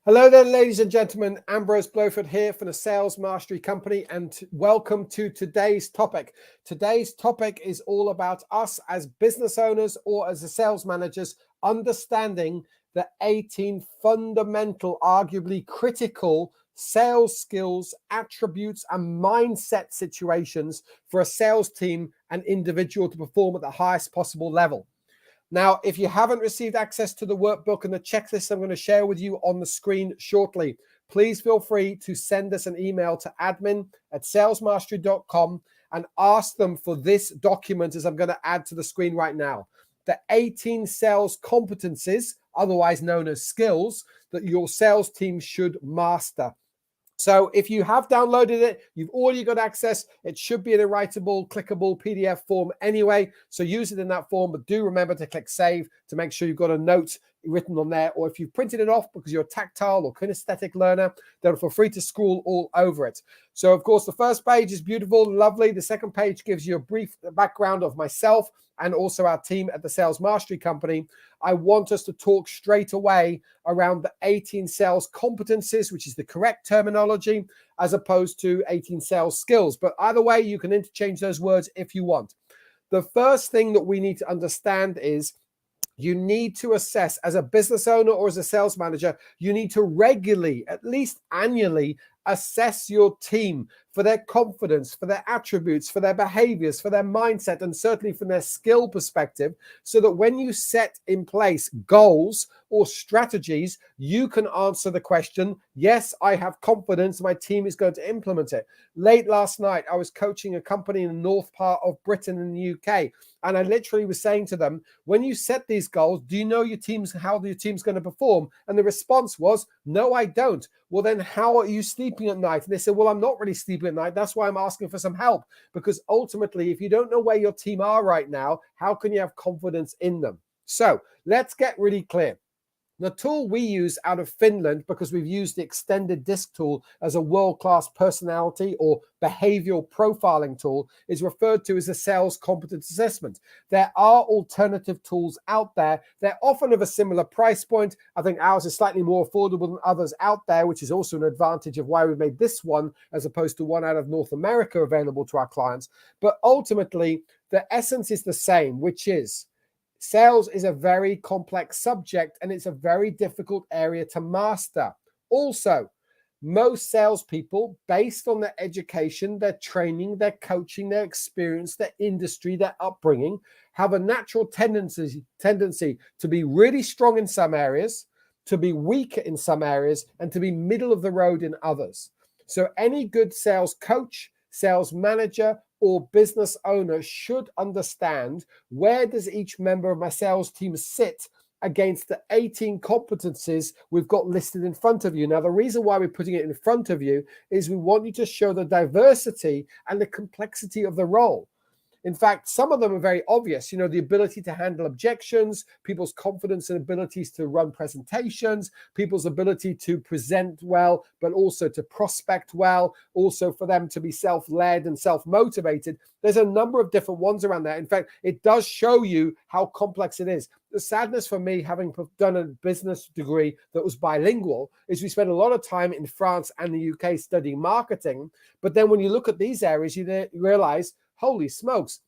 Hello there, ladies and gentlemen. Ambrose Blowford here from the Sales Mastery Company, and welcome to today's topic. Today's topic is all about us as business owners or as the sales managers understanding the 18 fundamental, arguably critical sales skills, attributes, and mindset situations for a sales team and individual to perform at the highest possible level. Now, if you haven't received access to the workbook and the checklist I'm going to share with you on the screen shortly, please feel free to send us an email to admin@salesmastery.com and ask them for this document, as I'm going to add to the screen right now. The 18 sales competencies, otherwise known as skills, that your sales team should master. So if you have downloaded it, you've already got access. It should be in a writable, clickable PDF form anyway. So use it in that form, but do remember to click save to make sure you've got a note written on there. Or if you've printed it off because you're a tactile or kinesthetic learner, then feel free to scroll all over it. So of course, the first page is beautiful, lovely. The second page gives you a brief background of myself and also our team at the Sales Mastery Company. I want us to talk straight away around the 18 sales competencies, which is the correct terminology, as opposed to 18 sales skills. But either way, you can interchange those words if you want. The first thing that we need to understand is you need to assess as a business owner or as a sales manager, you need to regularly, at least annually, assess your team for their confidence, for their attributes, for their behaviors, for their mindset, and certainly from their skill perspective, so that when you set in place goals or strategies, you can answer the question, yes, I have confidence my team is going to implement it. Late last night, I was coaching a company in the north part of Britain in the UK, and I literally was saying to them, when you set these goals, do you know how your team's going to perform? And the response was, no, I don't. Well, then how are you sleeping at night? And they said, well, I'm not really sleeping at night. That's why I'm asking for some help. Because ultimately, if you don't know where your team are right now, how can you have confidence in them? So let's get really clear. The tool we use out of Finland, because we've used the extended disc tool as a world-class personality or behavioral profiling tool, is referred to as a sales competence assessment. There are alternative tools out there. They're often of a similar price point. I think ours is slightly more affordable than others out there, which is also an advantage of why we made this one as opposed to one out of North America available to our clients. But ultimately, the essence is the same, which is sales is a very complex subject and it's a very difficult area to master. Also, most salespeople, based on their education, their training, their coaching, their experience, their industry, their upbringing, have a natural tendency to be really strong in some areas, to be weaker in some areas, and to be middle of the road in others. So any good sales coach, sales manager, or business owner should understand where does each member of my sales team sit against the 18 competencies we've got listed in front of you. Now, the reason why we're putting it in front of you is we want you to show the diversity and the complexity of the role. In fact, some of them are very obvious, the ability to handle objections, people's confidence and abilities to run presentations, people's ability to present well, but also to prospect well, also for them to be self-led and self-motivated. There's a number of different ones around there. In fact, it does show you how complex it is. The sadness for me, having done a business degree that was bilingual, is we spent a lot of time in France and the UK studying marketing. But then when you look at these areas, you realize, holy smokes,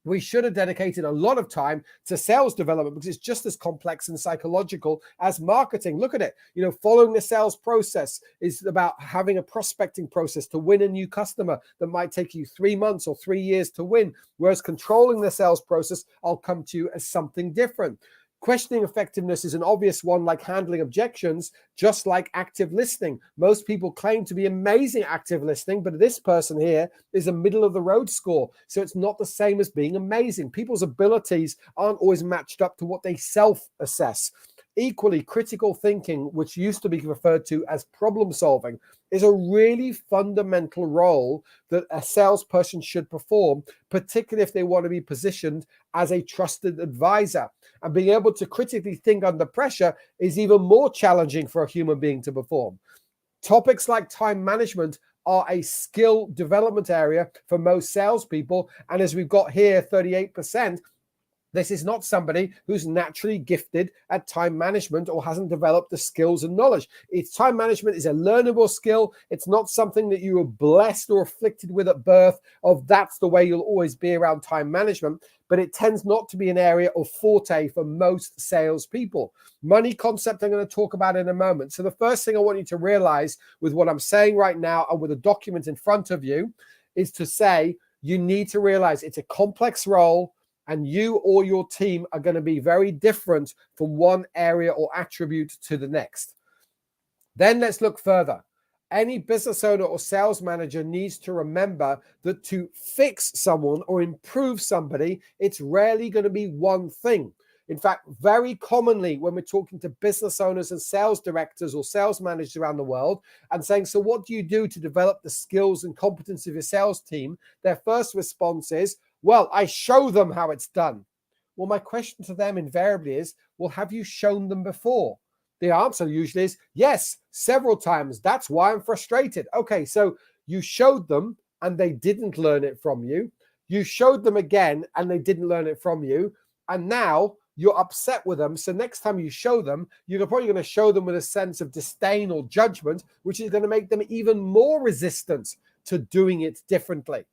we should have dedicated a lot of time to sales development because it's just as complex and psychological as marketing. Look at it. Following the sales process is about having a prospecting process to win a new customer that might take you 3 months or 3 years to win. Whereas controlling the sales process, I'll come to you as something different. Questioning effectiveness is an obvious one, like handling objections, just like active listening. Most people claim to be amazing active listening, but this person here is a middle of the road score. So it's not the same as being amazing. People's abilities aren't always matched up to what they self-assess. Equally, critical thinking, which used to be referred to as problem solving, is a really fundamental role that a salesperson should perform, particularly if they want to be positioned as a trusted advisor. And being able to critically think under pressure is even more challenging for a human being to perform. Topics like time management are a skill development area for most salespeople. And as we've got here, 38%, This is not somebody who's naturally gifted at time management or hasn't developed the skills and knowledge. It's time management is a learnable skill. It's not something that you were blessed or afflicted with at birth of that's the way you'll always be around time management, but it tends not to be an area of forte for most salespeople. Money concept I'm going to talk about in a moment. So the first thing I want you to realize with what I'm saying right now and with a document in front of you is to say you need to realize it's a complex role, and you or your team are going to be very different from one area or attribute to the next. Then let's look further. Any business owner or sales manager needs to remember that to fix someone or improve somebody, it's rarely going to be one thing. In fact, very commonly when we're talking to business owners and sales directors or sales managers around the world and saying, so what do you do to develop the skills and competence of your sales team? Their first response is, well, I show them how it's done. Well, my question to them invariably is, well, have you shown them before? The answer usually is yes, several times. That's why I'm frustrated. Okay, so you showed them and they didn't learn it from you. You showed them again and they didn't learn it from you. And now you're upset with them. So next time you show them, you're probably going to show them with a sense of disdain or judgment, which is going to make them even more resistant to doing it differently.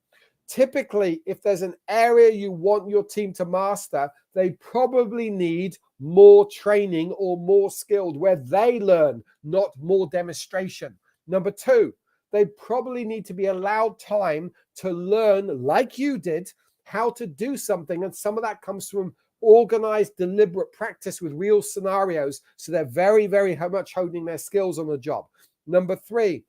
Typically, if there's an area you want your team to master, they probably need more training or more skilled where they learn, not more demonstration. Number two, they probably need to be allowed time to learn, like you did, how to do something. And some of that comes from organized, deliberate practice with real scenarios. So they're very, very much honing their skills on the job. Number three,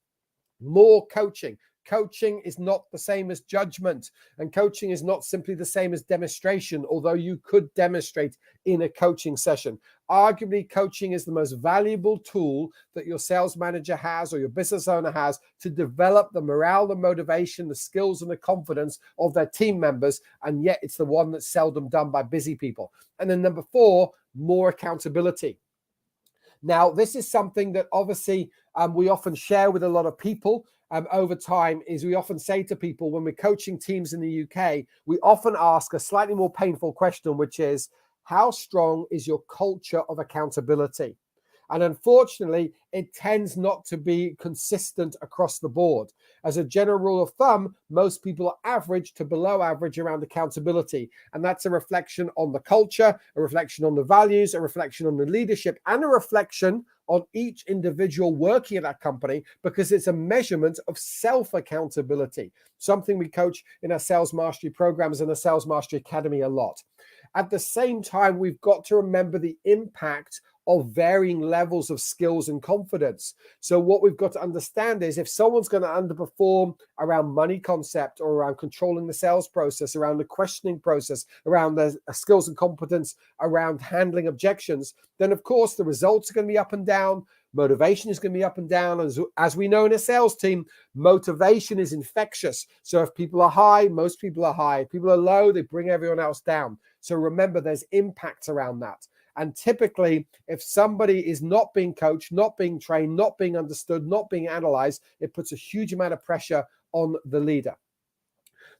more coaching. Coaching is not the same as judgment, and coaching is not simply the same as demonstration, although you could demonstrate in a coaching session. Arguably, coaching is the most valuable tool that your sales manager has or your business owner has to develop the morale, the motivation, the skills, and the confidence of their team members, and yet it's the one that's seldom done by busy people. And then number four, more accountability. Now, this is something that obviously we often share with a lot of people over time. Is we often say to people when we're coaching teams in the UK, we often ask a slightly more painful question, which is, how strong is your culture of accountability? And unfortunately, it tends not to be consistent across the board. As a general rule of thumb, most people are average to below average around accountability. And that's a reflection on the culture, a reflection on the values, a reflection on the leadership, and a reflection on each individual working at that company, because it's a measurement of self-accountability, something we coach in our sales mastery programs and the Sales Mastery Academy a lot. At the same time, we've got to remember the impact of varying levels of skills and confidence. So what we've got to understand is if someone's going to underperform around money concept or around controlling the sales process, around the questioning process, around the skills and competence, around handling objections, then of course the results are going to be up and down. Motivation is going to be up and down. As we know in a sales team, motivation is infectious. So if people are high, most people are high. If people are low, they bring everyone else down. So remember, there's impacts around that. And typically, if somebody is not being coached, not being trained, not being understood, not being analyzed, it puts a huge amount of pressure on the leader.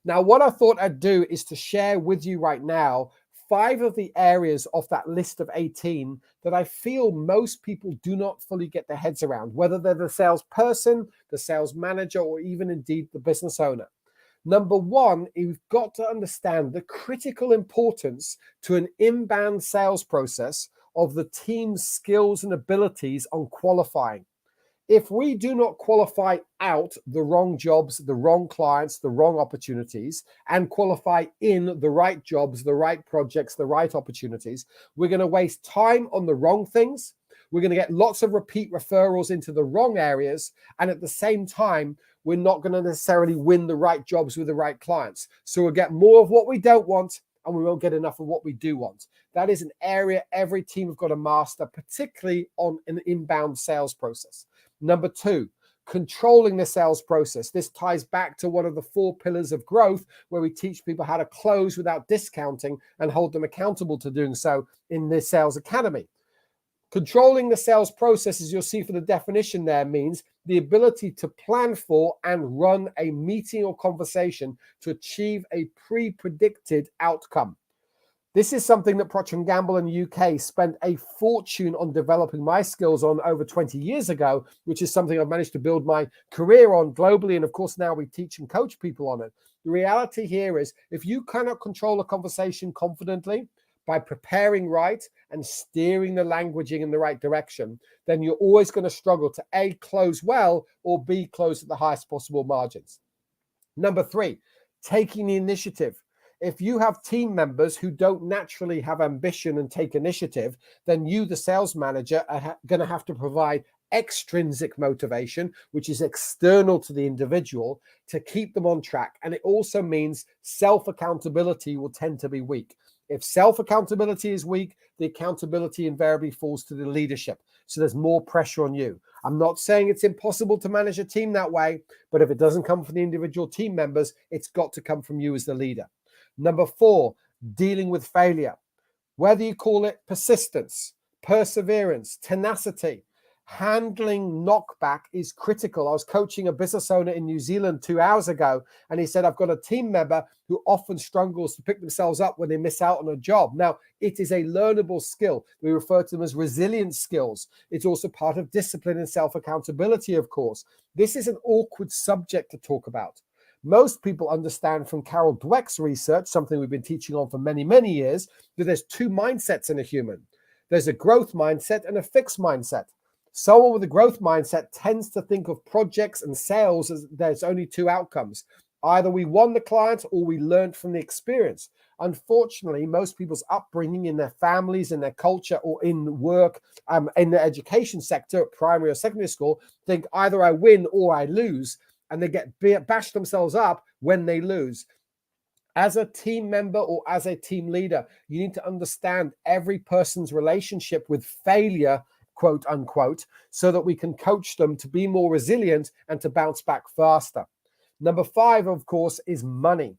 Now, what I thought I'd do is to share with you right now 5 of the areas of that list of 18 that I feel most people do not fully get their heads around, whether they're the salesperson, the sales manager, or even indeed the business owner. Number one, you've got to understand the critical importance to an inbound sales process of the team's skills and abilities on qualifying. If we do not qualify out the wrong jobs, the wrong clients, the wrong opportunities, and qualify in the right jobs, the right projects, the right opportunities, we're going to waste time on the wrong things. We're going to get lots of repeat referrals into the wrong areas. And at the same time, we're not going to necessarily win the right jobs with the right clients. So we'll get more of what we don't want, and we won't get enough of what we do want. That is an area every team have got to master, particularly on an inbound sales process. Number two, controlling the sales process. This ties back to one of the 4 pillars of growth, where we teach people how to close without discounting and hold them accountable to doing so in the Sales Academy. Controlling the sales process, as you'll see for the definition there, means the ability to plan for and run a meeting or conversation to achieve a pre-predicted outcome. This is something that Procter & Gamble in the UK spent a fortune on developing my skills on over 20 years ago, which is something I've managed to build my career on globally. And of course, now we teach and coach people on it. The reality here is if you cannot control a conversation confidently by preparing right and steering the languaging in the right direction, then you're always going to struggle to A, close well, or B, close at the highest possible margins. Number 3, taking the initiative. If you have team members who don't naturally have ambition and take initiative, then you, the sales manager, are going to have to provide extrinsic motivation, which is external to the individual, to keep them on track. And it also means self-accountability will tend to be weak. If self-accountability is weak, the accountability invariably falls to the leadership. So there's more pressure on you. I'm not saying it's impossible to manage a team that way, but if it doesn't come from the individual team members, it's got to come from you as the leader. Number 4, dealing with failure. Whether you call it persistence, perseverance, tenacity, handling knockback is critical. I was coaching a business owner in New Zealand 2 hours ago, and he said, I've got a team member who often struggles to pick themselves up when they miss out on a job. Now, it is a learnable skill. We refer to them as resilience skills. It's also part of discipline and self-accountability, of course. This is an awkward subject to talk about. Most people understand from Carol Dweck's research, something we've been teaching on for many, many years, that there's 2 mindsets in a human. There's a growth mindset and a fixed mindset. Someone with a growth mindset tends to think of projects and sales as there's only 2 outcomes. Either we won the client or we learned from the experience. Unfortunately, most people's upbringing in their families, in their culture, or in work, in the education sector, primary or secondary school, think either I win or I lose. And they get bashed themselves up when they lose. As a team member or as a team leader, you need to understand every person's relationship with failure, quote unquote, so that we can coach them to be more resilient and to bounce back faster. Number 5, of course, is money.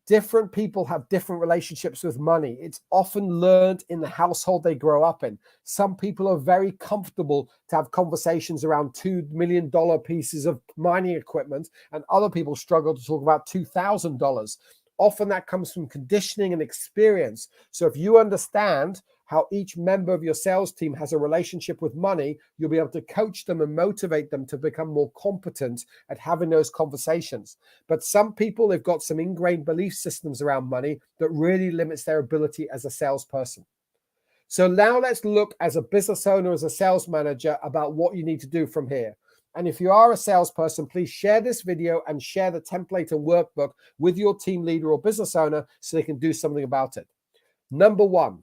Different people have different relationships with money. It's often learned in the household they grow up in. Some people are very comfortable to have conversations around $2 million pieces of mining equipment, and other people struggle to talk about $2,000. Often that comes from conditioning and experience. So if you understand how each member of your sales team has a relationship with money, you'll be able to coach them and motivate them to become more competent at having those conversations. But some people, they've got some ingrained belief systems around money that really limits their ability as a salesperson. So now let's look as a business owner, as a sales manager, about what you need to do from here. And if you are a salesperson, please share this video and share the template and workbook with your team leader or business owner so they can do something about it. Number 1,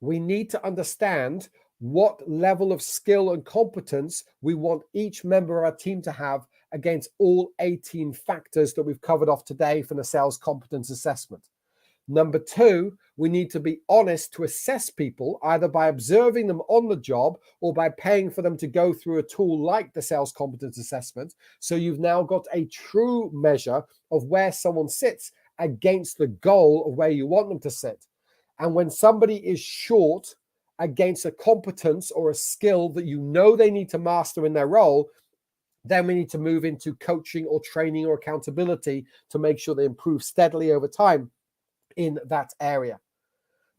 we need to understand what level of skill and competence we want each member of our team to have against all 18 factors that we've covered off today from the sales competence assessment. Number 2, we need to be honest to assess people, either by observing them on the job or by paying for them to go through a tool like the sales competence assessment. So you've now got a true measure of where someone sits against the goal of where you want them to sit. And when somebody is short against a competence or a skill that you know they need to master in their role, then we need to move into coaching or training or accountability to make sure they improve steadily over time in that area.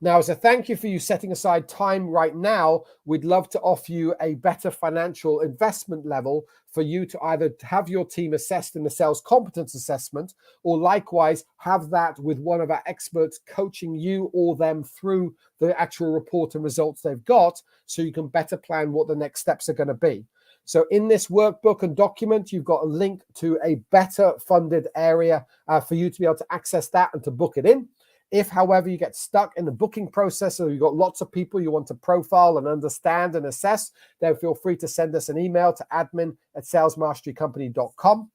Now, as a thank you for you setting aside time right now, we'd love to offer you a better financial investment level for you to either have your team assessed in the sales competence assessment, or likewise have that with one of our experts coaching you or them through the actual report and results they've got, so you can better plan what the next steps are going to be. So in this workbook and document, you've got a link to a better funded area for you to be able to access that and to book it in. If, however, you get stuck in the booking process or you've got lots of people you want to profile and understand and assess, then feel free to send us an email to admin@salesmasterycompany.com.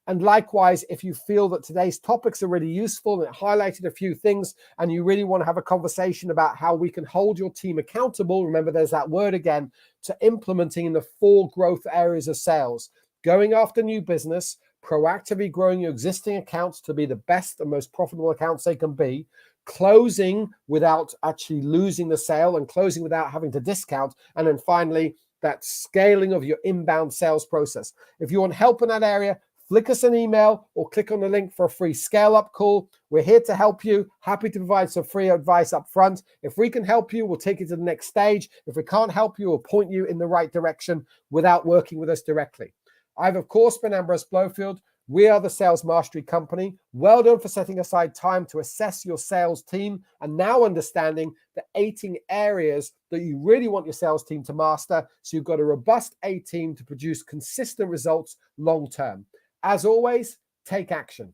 And likewise, if you feel that today's topics are really useful and it highlighted a few things and you really want to have a conversation about how we can hold your team accountable, remember there's that word again, to implementing in the 4 growth areas of sales: going after new business, proactively growing your existing accounts to be the best and most profitable accounts they can be, closing without actually losing the sale and closing without having to discount, and then finally, that scaling of your inbound sales process. If you want help in that area, flick us an email or click on the link for a free scale-up call. We're here to help you. Happy to provide some free advice up front. If we can help you, we'll take you to the next stage. If we can't help you, we'll point you in the right direction without working with us directly. I've, of course, been Ambrose Blowfield. We are the Sales Mastery Company. Well done for setting aside time to assess your sales team and now understanding the 18 areas that you really want your sales team to master, so you've got a robust A team to produce consistent results long term. As always, take action.